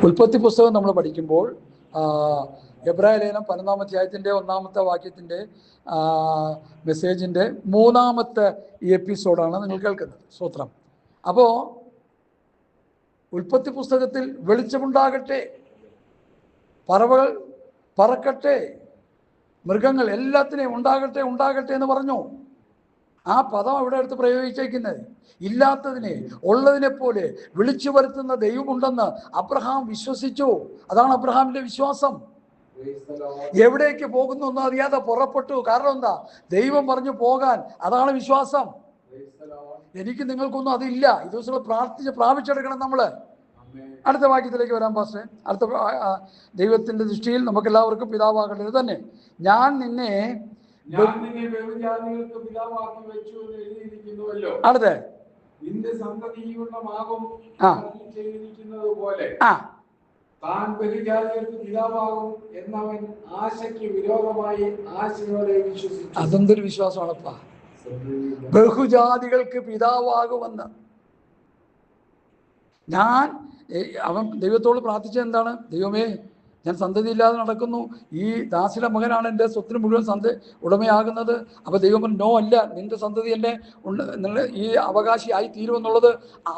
ഉൽപ്പത്തി പുസ്തകം നമ്മൾ പഠിക്കുമ്പോൾ എബ്രായ ലേഖനം 11-ാം അധ്യായത്തിൻ്റെ 1-ാമത്തെ വാക്യത്തിൻ്റെ മെസ്സേജിൻ്റെ 3-ാമത്തെ എപ്പിസോഡാണ് നിങ്ങൾ കേൾക്കുന്നത്. സ്തോത്രം. അപ്പോൾ ഉൽപ്പത്തി പുസ്തകത്തിൽ വെളിച്ചമുണ്ടാകട്ടെ, പറവകൾ പറക്കട്ടെ, മൃഗങ്ങൾ എല്ലാത്തിനെയും ഉണ്ടാകട്ടെ ഉണ്ടാകട്ടെ എന്ന് പറഞ്ഞു. ആ പദം അവിടെ അടുത്ത് പ്രയോഗിച്ചേക്കുന്നത് ഇല്ലാത്തതിനെ ഉള്ളതിനെ പോലെ വിളിച്ചു വരുത്തുന്ന ദൈവമുണ്ടെന്ന് അബ്രഹാം വിശ്വസിച്ചു. അതാണ് അബ്രഹാമിന്റെ വിശ്വാസം. എവിടേക്ക് പോകുന്നു എന്ന് അറിയാതെ പുറപ്പെട്ടു. കാരണം എന്താ? ദൈവം പറഞ്ഞു പോകാൻ. അതാണ് വിശ്വാസം. എനിക്ക് നിങ്ങൾക്കൊന്നും അതില്ല. ഈ ദിവസങ്ങൾ പ്രാർത്ഥിച്ച് പ്രാപിച്ചെടുക്കണം നമ്മള്. അടുത്ത വാക്യത്തിലേക്ക് വരാം പാസ്റ്റേ. അടുത്ത ദൈവത്തിന്റെ ദൃഷ്ടിയിൽ നമുക്ക് എല്ലാവർക്കും പിതാവാകേണ്ടത് തന്നെ. ഞാൻ നിന്നെ അടുത്തേ താൻ ബഹുജാതികൾക്ക് പിതാവാകും എന്നവൻ ആശയ്ക്ക് വിരോധമായി ആശയോടെ വിശ്വസിച്ചു. അതെന്തൊരു വിശ്വാസമാണപ്പാ! ബഹുജാതികൾക്ക് പിതാവാകുമെന്ന്. അവൻ ദൈവത്തോട് പ്രാർത്ഥിച്ചത് എന്താണ്? ദൈവമേ, ഞാൻ സന്തതിയില്ലാതെ നടക്കുന്നു, ഈ ദാസിയുടെ മകനാണ് എൻ്റെ സ്വത്തിന് മുഴുവൻ ഉടമയാകുന്നത്. അപ്പോൾ ദൈവം പറഞ്ഞു, നോ, അല്ല, നിന്റെ സന്തതി എന്നെ ഈ അവകാശിയായി തീരുമെന്നുള്ളത്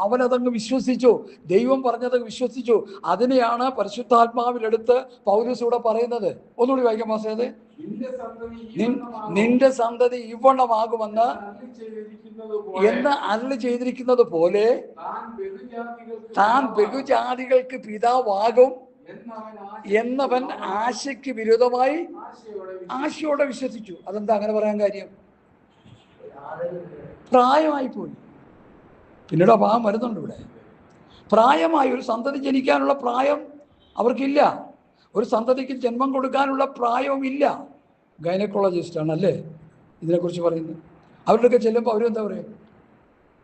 അവനതങ്ങ് വിശ്വസിച്ചു. ദൈവം പറഞ്ഞത് വിശ്വസിച്ചു. അതിനെയാണ് പരിശുദ്ധാത്മാവിലെടുത്ത് പൗലോസ് ഇവിടെ പറയുന്നത്. ഒന്നുകൂടി വായിക്കാൻ പാസ്റ്റേ. നിന്റെ സന്തതി ഇവണ്ണമാകുമെന്ന് എന്ന് അരുളി ചെയ്തിരിക്കുന്നത് പോലെ താൻ ബഹുജാതികൾക്ക് പിതാവാകും എന്നവൻ ആശയ്ക്ക് വിരോധമായി ആശയോടെ വിശ്വസിച്ചു. അതെന്താ അങ്ങനെ പറയാൻ കാര്യം? പ്രായമായിപ്പോയി. പിന്നീട് അഭാവം വരുന്നുണ്ട് ഇവിടെ. പ്രായമായി. ഒരു സന്തതി ജനിക്കാനുള്ള പ്രായം അവർക്കില്ല. ഒരു സന്തതിക്ക് ജന്മം കൊടുക്കാനുള്ള പ്രായവും ഇല്ല. ഗൈനക്കോളജിസ്റ്റാണ് അല്ലേ ഇതിനെക്കുറിച്ച് പറയുന്നത്. അവരുടെയൊക്കെ ചെല്ലുമ്പോൾ അവരെന്താ പറയുക?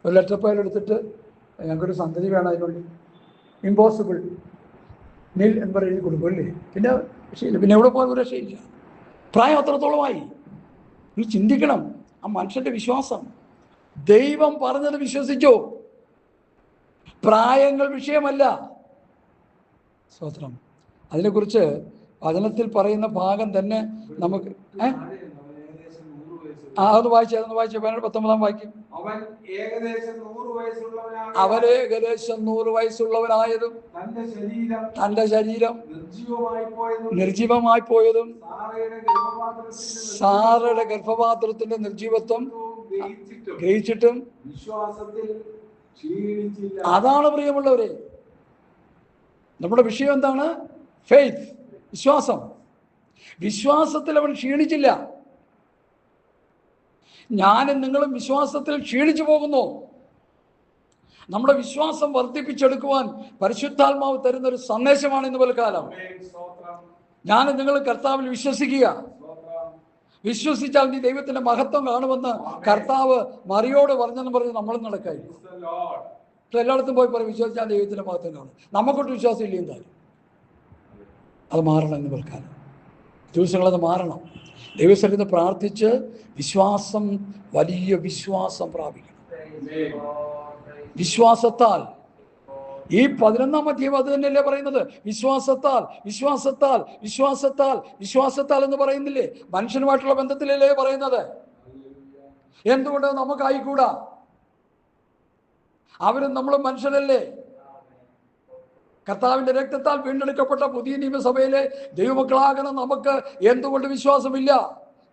ഒരു ലെറ്റർ ഫയൽ എടുത്തിട്ട് ഞങ്ങൾക്കൊരു സന്തതി വേണം, അതിനുള്ളിൽ ഇമ്പോസിബിൾ നിൽ എന്ന് പറഞ്ഞ് എഴുതി കൊടുക്കും അല്ലേ. പിന്നെ രക്ഷയില്ല. പിന്നെ എവിടെ പോകാൻ ഒരു രക്ഷയില്ല. പ്രായം അത്രത്തോളമായി. നീ ചിന്തിക്കണം ആ മനുഷ്യന്റെ വിശ്വാസം. ദൈവം പറഞ്ഞത് വിശ്വസിച്ചോ. പ്രായങ്ങൾ വിഷയമല്ല. സ്തോത്രം. അതിനെക്കുറിച്ച് വചനത്തിൽ പറയുന്ന ഭാഗം തന്നെ നമുക്ക് അതൊന്ന് വായിച്ചേ. 19-ാം വാക്യം. അവൻ ഏകദേശം 100 വയസ്സുള്ളവനായതും തന്റെ ശരീരം നിർജീവമായി പോയതും സാറയുടെ ഗർഭപാത്രത്തിന്റെ നിർജീവത്വം ഗ്രഹിച്ചിട്ടും അതാണ് പ്രിയമുള്ളവരെ നമ്മുടെ വിഷയം. എന്താണ്? ഫെയ്ത്ത്, വിശ്വാസം. വിശ്വാസത്തിൽ അവൻ ക്ഷീണിച്ചില്ല. ഞാനും നിങ്ങളും വിശ്വാസത്തിൽ ക്ഷീണിച്ചു പോകുന്നു. നമ്മുടെ വിശ്വാസം വർദ്ധിപ്പിച്ചെടുക്കുവാൻ പരിശുദ്ധാത്മാവ് തരുന്നൊരു സന്ദേശമാണ് ഇന്ന് പലകാലം. ഞാനും നിങ്ങളും കർത്താവിൽ വിശ്വസിക്കുക. വിശ്വസിച്ചാൽ നീ ദൈവത്തിന്റെ മഹത്വം കാണുമെന്ന് കർത്താവ് മറിയോട് പറഞ്ഞെന്ന് പറഞ്ഞ് നമ്മളും നടക്കായി. എല്ലായിടത്തും പോയി പറയും വിശ്വസിച്ചാൽ ദൈവത്തിന്റെ മഹത്വം കാണും. നമുക്കൊട്ട് വിശ്വാസം ഇല്ല. എന്തായാലും അത് മാറണം ഇന്ന് പലകാലം. ദിവസങ്ങളത് മാറണം. ദൈവസ്ഥലത്ത് പ്രാർത്ഥിച്ച് വിശ്വാസം, വലിയ വിശ്വാസം പ്രാപിക്കണം. വിശ്വാസത്താൽ ഈ 11-ാം അധ്യായം അത് തന്നെയല്ലേ പറയുന്നത്? വിശ്വാസത്താൽ വിശ്വാസത്താൽ വിശ്വാസത്താൽ വിശ്വാസത്താൽ എന്ന് പറയുന്നില്ലേ? മനുഷ്യനുമായിട്ടുള്ള ബന്ധത്തിലല്ലേ പറയുന്നത്? എന്തുകൊണ്ട് നമുക്കായിക്കൂടാ? അവരും നമ്മളും മനുഷ്യരല്ലേ? കർത്താവിന്റെ രക്തത്താൽ വീണ്ടെടുക്കപ്പെട്ട പുതിയ നിയമസഭയിലെ ദൈവമക്കളാകണം നമുക്ക് എന്തുകൊണ്ട് വിശ്വാസമില്ല?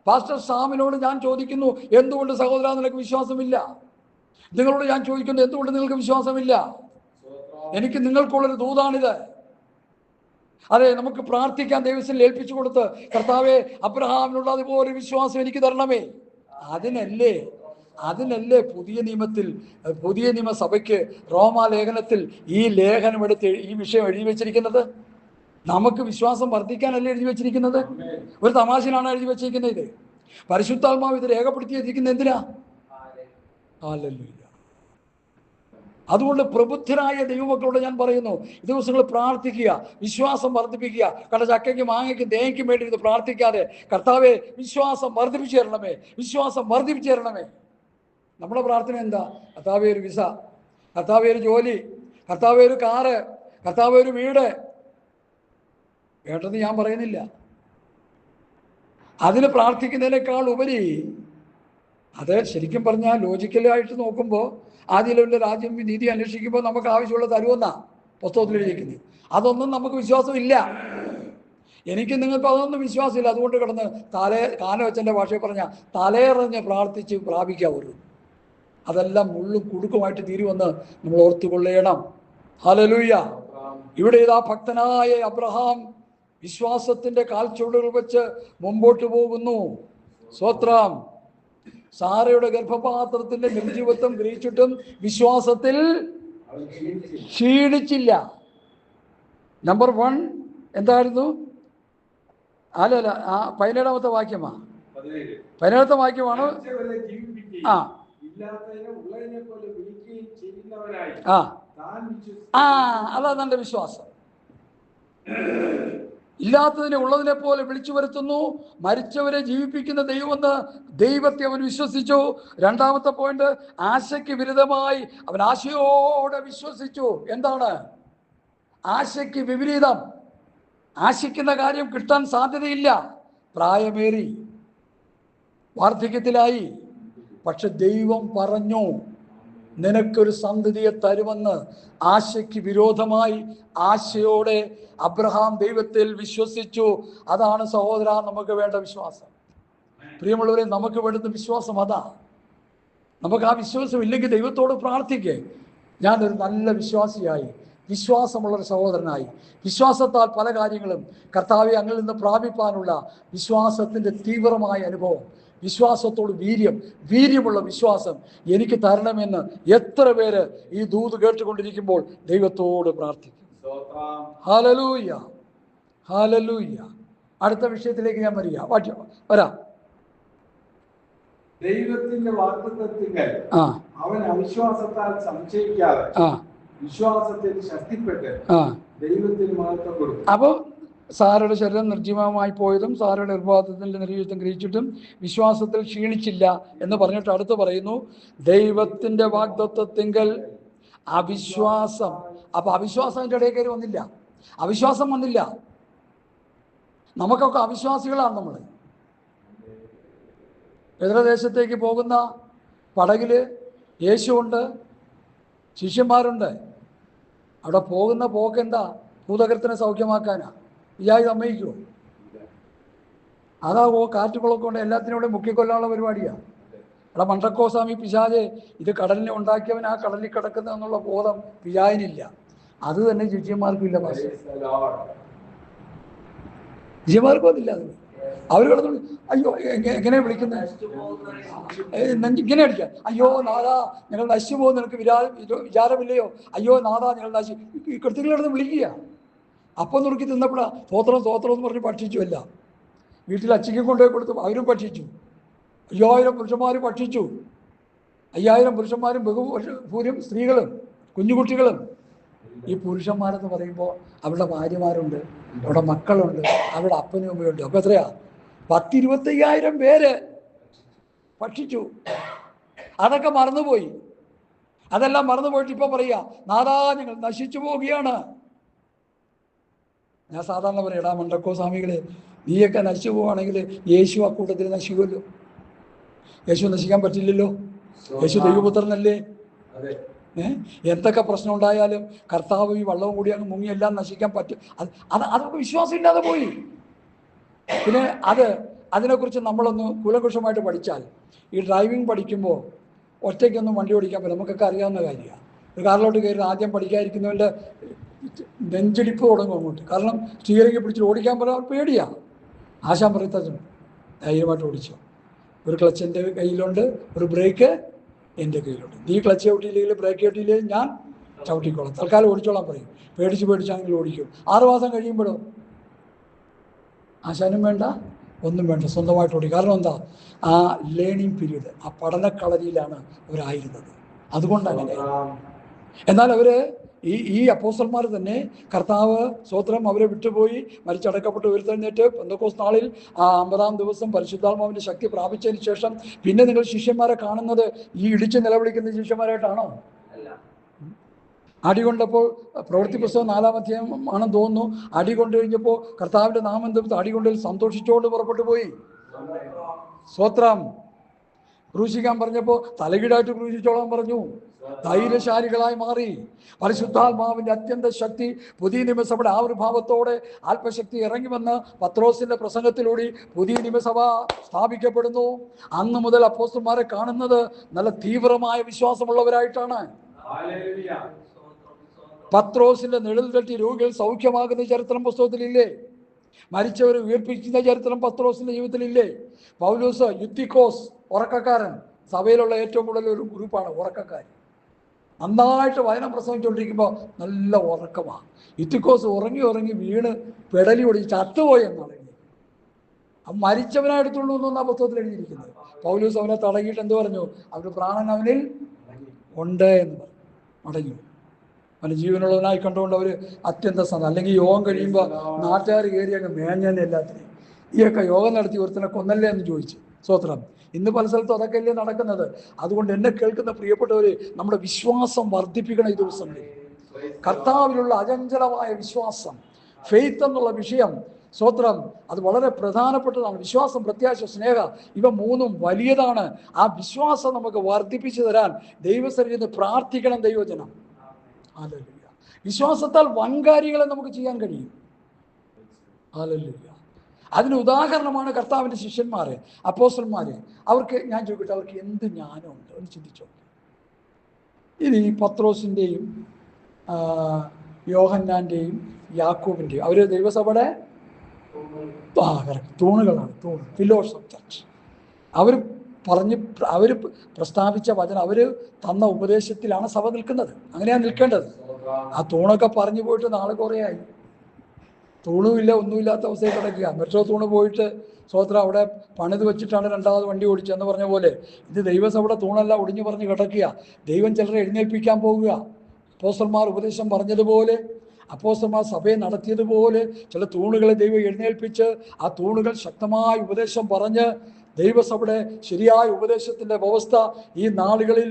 പാസ്റ്റർ സാമിനോട് ഞാൻ ചോദിക്കുന്നു, എന്തുകൊണ്ട് സഹോദരാ നിനക്ക് വിശ്വാസമില്ല? നിങ്ങളോട് ഞാൻ ചോദിക്കുന്നു, എന്തുകൊണ്ട് നിങ്ങൾക്ക് വിശ്വാസമില്ല? എനിക്ക് നിങ്ങൾക്കുള്ളൊരു ദൂതാണിത്. അതെ, നമുക്ക് പ്രാർത്ഥിക്കാൻ ദൈവത്തിൽ ഏൽപ്പിച്ചു കൊടുത്ത്, കർത്താവേ, അബ്രഹാമിനുള്ള അതുപോലെ വിശ്വാസം എനിക്ക് തരണമേ. അതിനല്ലേ പുതിയ നിയമത്തിൽ, പുതിയ നിയമസഭയ്ക്ക് റോമാലേഖനത്തിൽ ഈ ലേഖനം എടുത്ത് ഈ വിഷയം എഴുതി വെച്ചിരിക്കുന്നത്. നമുക്ക് വിശ്വാസം വർദ്ധിക്കാനല്ലേ എഴുതി വെച്ചിരിക്കുന്നത്? ഒരു തമാശയിലാണ് എഴുതി വെച്ചിരിക്കുന്നത്. ഇത് പരിശുദ്ധാത്മാവ് ഇത് രേഖപ്പെടുത്തിയിരിക്കുന്നത് എന്തിനാ? ഹല്ലേലൂയ. അതുകൊണ്ട് പ്രബുദ്ധരായ ദൈവമക്കളോട് ഞാൻ പറയുന്നു, ഈ ദിവസങ്ങൾ പ്രാർത്ഥിക്കുക, വിശ്വാസം വർദ്ധിപ്പിക്കുക. കാരണം ചക്കയ്ക്കും മാങ്ങയ്ക്കും തേങ്ങയ്ക്കും വേണ്ടി ഇത് പ്രാർത്ഥിക്കാതെ, കർത്താവെ വിശ്വാസം വർദ്ധിപ്പിച്ചു തരണമേ, വിശ്വാസം വർദ്ധിപ്പിച്ചു തരണമേ. നമ്മുടെ പ്രാർത്ഥന എന്താ? കർത്താവേ ഒരു വിസ, കർത്താവേ ഒരു ജോലി, കർത്താവേ ഒരു കാറ്, കർത്താവ് ഒരു വീട് കേട്ടെന്ന് ഞാൻ പറയുന്നില്ല. അതിന് പ്രാർത്ഥിക്കുന്നതിനേക്കാൾ ഉപരി അത് ശരിക്കും പറഞ്ഞാൽ ലോജിക്കലായിട്ട് നോക്കുമ്പോൾ ആദ്യമുള്ള രാജ്യം നീതി അന്വേഷിക്കുമ്പോൾ നമുക്ക് ആവശ്യമുള്ള തരുമെന്നാ പുസ്തകത്തിൽ എഴുതിയിരിക്കുന്നത്. അതൊന്നും നമുക്ക് വിശ്വാസമില്ല. എനിക്ക് നിങ്ങൾക്ക് അതൊന്നും വിശ്വാസമില്ല. അതുകൊണ്ട് കിടന്ന് കാനവച്ചൻ്റെ ഭാഷയിൽ പറഞ്ഞാൽ തലയെറിഞ്ഞ് പ്രാർത്ഥിച്ച് പ്രാപിക്കാവുള്ളൂ. അതെല്ലാം മുള്ളും കുടുക്കുമായിട്ട് തീരുമെന്ന് നമ്മൾ ഓർത്തുകൊള്ളണം. ഹല്ലേലൂയ. ഇവിടെ ഇതാ ഭക്തനായ അബ്രഹാം വിശ്വാസത്തിൻ്റെ കാൽച്ചുവടുകൾ വെച്ച് മുമ്പോട്ട് പോകുന്നു. സ്തോത്രം. സാറയുടെ ഗർഭപാത്രത്തിന്റെ നിർജീവത്വം ഗ്രഹിച്ചിട്ടും വിശ്വാസത്തിൽ ക്ഷീണിച്ചില്ല. നമ്പർ 1 എന്തായിരുന്നു? അല്ലല്ല, 17ാമത്തെ വാക്യമാണ്. 17ാമത്തെ വാക്യമാണ്. അതാ തന്റെ വിശ്വാസം. ഇല്ലാത്തതിനെ ഉള്ളതിനെ പോലെ വിളിച്ചു വരുത്തുന്നു. മരിച്ചവരെ ജീവിപ്പിക്കുന്ന ദൈവമെന്ന് ദൈവത്തെ അവൻ വിശ്വസിച്ചു. 2ാമത്തെ പോയിന്റ്, ആശയ്ക്ക് വിരുദ്ധമായി അവൻ ആശയോടെ വിശ്വസിച്ചു. എന്താണ് ആശയ്ക്ക് വിപരീതം? ആശിക്കുന്ന കാര്യം കിട്ടാൻ സാധ്യതയില്ല. പ്രായമേറി, വാർദ്ധക്യത്തിലായി, പക്ഷെ ദൈവം പറഞ്ഞു നിനക്കൊരു സന്തതിയെ തരുമെന്ന്. ആശയ്ക്ക് വിരോധമായി ആശയോടെ അബ്രഹാം ദൈവത്തിൽ വിശ്വസിച്ചു. അതാണ് സഹോദര നമുക്ക് വേണ്ട വിശ്വാസം. പ്രിയമുള്ളവരെ, നമുക്ക് വേണ്ടുന്ന വിശ്വാസം അതാ. നമുക്ക് ആ വിശ്വാസം ഇല്ലെങ്കിൽ ദൈവത്തോട് പ്രാർത്ഥിക്കേ, ഞാനൊരു നല്ല വിശ്വാസിയായി, വിശ്വാസമുള്ളൊരു സഹോദരനായി, വിശ്വാസത്താൽ പല കാര്യങ്ങളും കർത്താവെ അങ്ങിൽ നിന്ന് പ്രാപിപ്പാനുള്ള വിശ്വാസത്തിൻ്റെ തീവ്രമായ അനുഭവം, വിശ്വാസത്തോട് വീര്യമുള്ള വിശ്വാസം എനിക്ക് തരണമെന്ന് എത്ര പേര് ഈ ദൂത് കേട്ടുകൊണ്ടിരിക്കുമ്പോൾ ദൈവത്തോട് പ്രാർത്ഥിക്കും. Hallelujah, hallelujah. അടുത്ത വിഷയത്തിലേക്ക് ഞാൻ വരാം. ദൈവത്തിന്റെ വാഗ്ദത്തത്തിങ്കൽ അവൻ അവിശ്വാസത്താൽ സംശയിക്കാതെ വിശ്വാസത്തിൽ ശക്തിപ്പെട്ട് ദൈവത്തിന് മഹത്വം കൊടുത്തു. അപ്പോൾ സാറയുടെ ശരീരം നിർജ്ജീവമായി പോയതും സാറയുടെ ഗർഭപാത്രത്തിന്റെ നിർജ്ജീവത്വം ഗ്രഹിച്ചിട്ടും വിശ്വാസത്തിൽ ക്ഷീണിച്ചില്ല എന്ന് പറഞ്ഞിട്ട് അടുത്ത് പറയുന്നു ദൈവത്തിന്റെ വാഗ്ദത്തത്തിങ്കൽ അവിശ്വാസം. അപ്പൊ അവിശ്വാസം അതിൻ്റെ ഇടയിൽ കയറി വന്നില്ല, അവിശ്വാസം വന്നില്ല. നമുക്കൊക്കെ അവിശ്വാസികളാണ്. നമ്മൾ എതിർദേശത്തേക്ക് പോകുന്ന പടകില് യേശുവുണ്ട്, ശിഷ്യന്മാരുണ്ട്. അവിടെ പോകുന്ന പോക്കെന്താ? ഭൂതകരത്തിനെ സൗഖ്യമാക്കാനാ. ഇയാൾ സമ്മതിക്കുമോ? അതാ കാറ്റുകളൊക്കെ കൊണ്ട് എല്ലാത്തിനും കൂടെ മുക്കിക്കൊല്ലാനുള്ള പരിപാടിയാണ്. അവിടെ മണ്ടക്കോസ്വാമി പിശാചെ ഇത് കടലിനെ ഉണ്ടാക്കിയവൻ ആ കടലിൽ കിടക്കുന്ന എന്നുള്ള ബോധം പിശാചിനില്ല. അത് തന്നെ ശിഷ്യന്മാർക്കും ഇല്ല. ഭാഷ ശിഷ്യന്മാർക്കും അതില്ല. അവർ കിടന്നു അയ്യോ എങ്ങനെ വിളിക്കുന്നത്, ഇങ്ങനെ അടിക്കാം. അയ്യോ നാദാ ഞങ്ങൾ നശിച്ചു പോകുന്ന നിനക്ക് വിചാരമില്ലയോ? അയ്യോ നാദാ ഞങ്ങൾ ഈ കൃത്യങ്ങൾ കിടന്ന് വിളിക്കുക. അപ്പം നുറുക്കി തിന്നപ്പോഴാ തോത്രം എന്ന് പറഞ്ഞ് ഭക്ഷിച്ചു. അല്ല, വീട്ടിൽ അച്ചിക്ക് കൊണ്ടുപോയി കൊടുത്തു, അവരും ഭക്ഷിച്ചു. 5000 പുരുഷന്മാർ ഭക്ഷിച്ചു. 5000 പുരുഷന്മാരും ബഹുഭൂരും സ്ത്രീകളും കുഞ്ഞുകുട്ടികളും. ഈ പുരുഷന്മാരെന്ന് പറയുമ്പോൾ അവരുടെ ഭാര്യമാരുണ്ട്, അവരുടെ മക്കളുണ്ട്, അവരുടെ അപ്പനും അമ്മയുണ്ട്. അപ്പോൾ എത്രയാ? 10-25,000 പേര് ഭക്ഷിച്ചു. അതൊക്കെ മറന്നുപോയി. അതെല്ലാം മറന്നുപോയിട്ട് ഇപ്പം പറയുക നാദാ ഞങ്ങൾ നശിച്ചു പോവുകയാണ്. ഞാൻ സാധാരണ പറയും, എടാ മണ്ടക്കോ സ്വാമികളെ, നീയൊക്കെ നശിച്ചു പോവുകയാണെങ്കിൽ യേശു ആ കൂട്ടത്തിൽ നശിക്കുമല്ലോ. യേശു നശിക്കാൻ പറ്റില്ലല്ലോ, യേശു ദൈവപുത്രനല്ലേ. എന്തൊക്കെ പ്രശ്നം ഉണ്ടായാലും കർത്താവ് ഈ വള്ളവും കൂടി അങ്ങ് മുങ്ങി എല്ലാം നശിക്കാൻ പറ്റും. അതൊക്കെ വിശ്വാസം ഇല്ലാതെ പോയി. പിന്നെ അതിനെക്കുറിച്ച് നമ്മളൊന്ന് കൂലങ്കുഷമായിട്ട് പഠിച്ചാൽ, ഈ ഡ്രൈവിംഗ് പഠിക്കുമ്പോൾ ഒറ്റയ്ക്കൊന്നും വണ്ടി ഓടിക്കാൻ പറ്റില്ല. നമുക്കൊക്കെ അറിയാവുന്ന കാര്യമാണ്. ഒരു കാറിലോട്ട് കയറി ആദ്യം പഠിക്കാതിരിക്കുന്നവൻ്റെ നെഞ്ചിടിപ്പ് തുടങ്ങും അങ്ങോട്ട്. കാരണം സ്റ്റിയറിംഗ് പിടിച്ചിട്ട് ഓടിക്കാൻ പറയാൻ പേടിയാണ്. ആശാൻ പറയത്തുണ്ട് ധൈര്യമായിട്ട് ഓടിച്ചോ. ഒരു ക്ലച്ച് എൻ്റെ കയ്യിലുണ്ട്, ഒരു ബ്രേക്ക് എൻ്റെ കയ്യിലുണ്ട്. നീ ക്ലച്ച് ചവിട്ടിയില്ലെങ്കിൽ ബ്രേക്ക് ചവിട്ടിയില്ലെങ്കിൽ ഞാൻ ചവിട്ടിക്കോളാം, തൽക്കാലം ഓടിച്ചോളാൻ പറയും. പേടിച്ചാണെങ്കിൽ ഓടിക്കും. 6 മാസം കഴിയുമ്പോഴോ ആശാനും വേണ്ട, ഒന്നും വേണ്ട, സ്വന്തമായിട്ട് ഓടി. കാരണം എന്താ? ആ ലേണിംഗ് പീരീഡ്, ആ പഠനക്കളരിയിലാണ് അവരായിരുന്നത്. അതുകൊണ്ടങ്ങനെ. എന്നാൽ അവർ ഈ അപ്പോസ്തലന്മാർ തന്നെ കർത്താവ് സ്തോത്രം അവരെ വിട്ടുപോയി മരിച്ചടക്കപ്പെട്ട് ഉയർത്തെഴുന്നേറ്റ് പെന്തക്കോസ്ത് നാളിൽ ആ 50-ാം ദിവസം പരിശുദ്ധാത്മാവിൻ്റെ ശക്തി പ്രാപിച്ചതിന് ശേഷം പിന്നെ നിങ്ങൾ ശിഷ്യന്മാരെ കാണുന്നത് ഈ ഇടിച്ച് നിലവിളിക്കുന്ന ശിഷ്യന്മാരായിട്ടാണോ? അടികൊണ്ടപ്പോൾ പ്രവൃത്തി പുസ്തകം 4-ാം അധ്യായം ആണെന്ന് തോന്നുന്നു. അടികൊണ്ട് കഴിഞ്ഞപ്പോൾ കർത്താവിൻ്റെ നാമം തീർത്ത് അടികൊണ്ടിൽ സന്തോഷിച്ചുകൊണ്ട് പുറപ്പെട്ടു പോയി. സ്തോത്രം. ക്രൂശിക്കാൻ പറഞ്ഞപ്പോൾ തലകീടായിട്ട് ക്രൂശിച്ചോളാൻ പറഞ്ഞു. ധൈര്യശാലികളായി മാറി. പരിശുദ്ധാത്മാവിൻ്റെ അത്യന്ത ശക്തി പുതിയ നിയമസഭയുടെ ആവിർഭാവത്തോടെ ആത്മശക്തി ഇറങ്ങി വന്ന് പത്രോസിന്റെ പ്രസംഗത്തിലൂടെ പുതിയ നിയമസഭ സ്ഥാപിക്കപ്പെടുന്നു. അന്ന് മുതൽ അപ്പോസ്തലന്മാരെ കാണുന്നത് നല്ല തീവ്രമായ വിശ്വാസമുള്ളവരായിട്ടാണ്. പത്രോസിന്റെ നിഴൽ തട്ടി രോഗികൾ സൗഖ്യമാകുന്ന ചരിത്രം പുസ്തകത്തിലില്ലേ? മരിച്ചവരെ ഉയർപ്പിക്കുന്ന ചരിത്രം പത്രോസിന്റെ ജീവിതത്തിലില്ലേ? പൗലോസ് യുത്തിക്കോസ്, ഉറക്കക്കാരൻ, സഭയിലുള്ള ഏറ്റവും കൂടുതൽ ഒരു ഗ്രൂപ്പാണ് ഉറക്കക്കാർ. നന്നായിട്ട് വചനം പ്രസംഗിച്ചുകൊണ്ടിരിക്കുമ്പോൾ നല്ല ഉറക്കമാണ്. യുത്തിക്കോസ് ഉറങ്ങി വീണ് പെടലി ഒടിച്ച് ചത്തുപോയി എന്നാണ്. മരിച്ചവനായെടുത്തുള്ളൂ എന്നാണ് പുസ്തകത്തിൽ എഴുതിയിരിക്കുന്നത്. പൗലോസ് അവനെ തടകിയിട്ട് എന്ത് പറഞ്ഞു? അവൻ്റെ പ്രാണൻ അവനിൽ ഉണ്ട് എന്ന് പറഞ്ഞു. മടങ്ങി അവന് ജീവനുള്ളവനായി കണ്ടുകൊണ്ട് അവർ അത്യന്ത സന്ത. അല്ലെങ്കിൽ യോഗം കഴിയുമ്പോൾ നാട്ടുകാർ കയറി അങ്ങ് മേഞ്ഞന്നെ എല്ലാത്തിനെയും. ഈയൊക്കെ യോഗം നടത്തി ഒരുത്തനെ കൊന്നല്ലേ എന്ന് ചോദിച്ചു. സ്തോത്രം. ഇന്ന് പല സ്ഥലത്തും അതൊക്കെ അല്ലേ നടക്കുന്നത്. അതുകൊണ്ട് എന്നെ കേൾക്കുന്ന പ്രിയപ്പെട്ടവർ, നമ്മുടെ വിശ്വാസം വർദ്ധിപ്പിക്കണം. ഈ ദിവസങ്ങളിൽ കർത്താവിലുള്ള അചഞ്ചലമായ വിശ്വാസം, ഫെയ്ത്ത് എന്നുള്ള വിഷയം, സ്തോത്രം, അത് വളരെ പ്രധാനപ്പെട്ടതാണ്. വിശ്വാസം, പ്രത്യാശ, സ്നേഹ, ഇവ മൂന്നും വലിയതാണ്. ആ വിശ്വാസം നമുക്ക് വർദ്ധിപ്പിച്ചു തരാൻ ദൈവസന്നിധിയിൽ പ്രാർത്ഥിക്കണം. ദൈവജനം, ഹല്ലേലൂയ. വിശ്വാസത്താൽ വൻകാര്യങ്ങളെ നമുക്ക് ചെയ്യാൻ കഴിയും. ഹല്ലേലൂയ. അതിന് ഉദാഹരണമാണ് കർത്താവിൻ്റെ ശിഷ്യന്മാർ, അപ്പോസ്തലന്മാർ. അവർക്ക് ഞാൻ ചോദിക്കട്ടെ, അവർക്ക് എന്ത് ജ്ഞാനമുണ്ട് എന്ന് ചിന്തിച്ചോ. ഇനി പത്രോസിൻ്റെയും യോഹന്നാൻ്റെയും യാക്കോബിൻ്റെയും, അവർ ദൈവസഭയുടെ തൂണുകളാണ്. Pillars of church. അവർ പ്രസ്താവിച്ച വചനം, അവർ തന്ന ഉപദേശത്തിലാണ് സഭ നിൽക്കുന്നത്. അങ്ങനെയാണ് നിൽക്കേണ്ടത്. ആ തൂണൊക്കെ പറഞ്ഞു പോയിട്ട് നാളെ കുറേ ആയി. തൂണുമില്ല, ഒന്നുമില്ലാത്ത അവസ്ഥയിൽ കിടക്കുക. മെട്രോ തൂണ് പോയിട്ട് സ്തോത്രം അവിടെ പണിത് വെച്ചിട്ടാണ് രണ്ടാമത് വണ്ടി ഓടിച്ചെന്ന് പറഞ്ഞ പോലെ ഇത് ദൈവസഭയുടെ തൂണല്ല ഒടിഞ്ഞു പറഞ്ഞ് കിടക്കുക. ദൈവം ചിലരെ എഴുന്നേൽപ്പിക്കാൻ പോകുക. അപ്പോസ്തലന്മാർ ഉപദേശം പറഞ്ഞതുപോലെ, അപ്പോസ്തലന്മാർ സഭയെ നടത്തിയതുപോലെ ചില തൂണുകളെ ദൈവം എഴുന്നേൽപ്പിച്ച് ആ തൂണുകൾ ശക്തമായ ഉപദേശം പറഞ്ഞ് ദൈവസഭയുടെ ശരിയായ ഉപദേശത്തിൻ്റെ വ്യവസ്ഥ ഈ നാളുകളിൽ